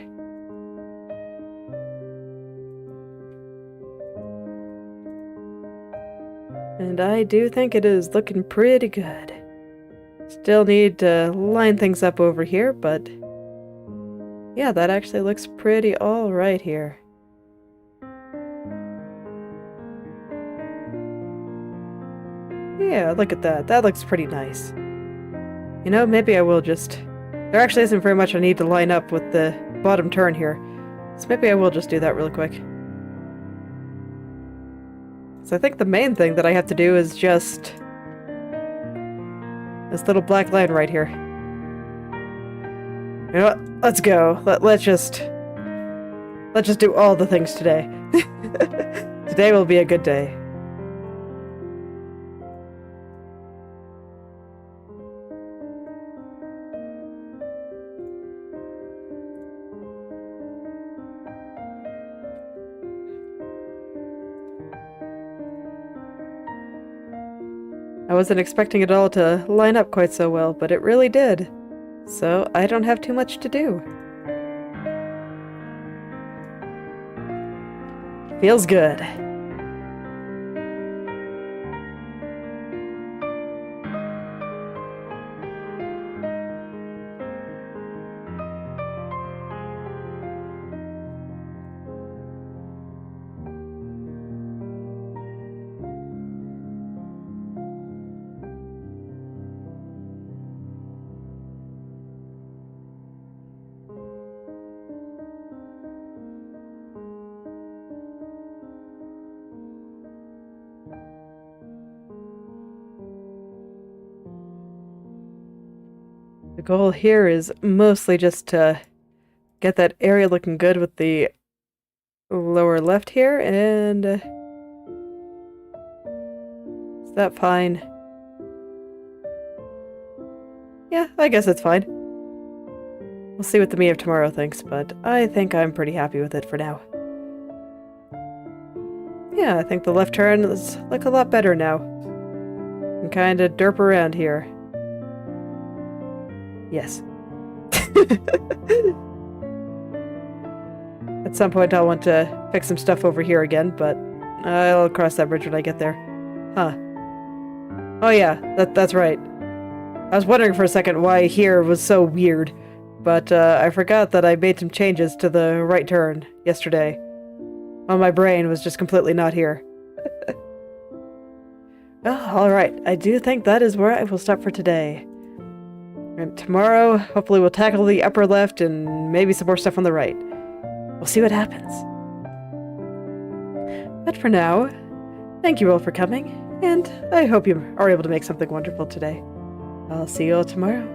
And I do think it is looking pretty good. Still need to line things up over here, but yeah, that actually looks pretty alright here. Yeah, look at that. That looks pretty nice. You know, maybe I will just... There actually isn't very much I need to line up with the bottom turn here, so maybe I will just do that really quick. So I think the main thing that I have to do is just... this little black line right here. You know what? Let's go. Let's just do all the things today. Today will be a good day. I wasn't expecting it all to line up quite so well, but it really did. So I don't have too much to do. Feels good. The goal here is mostly just to get that area looking good with the lower left here, and is that fine? Yeah, I guess it's fine. We'll see what the me of tomorrow thinks, but I think I'm pretty happy with it for now. Yeah, I think the left turns look a lot better now. I can kind of derp around here. Yes. At some point I'll want to fix some stuff over here again, but I'll cross that bridge when I get there. Huh. Oh yeah, that's right. I was wondering for a second why here was so weird, but I forgot that I made some changes to the right turn yesterday. Well, my brain was just completely not here. Oh, alright, I do think that is where I will stop for today. And tomorrow, hopefully we'll tackle the upper left and maybe some more stuff on the right. We'll see what happens. But for now, thank you all for coming, and I hope you are able to make something wonderful today. I'll see you all tomorrow.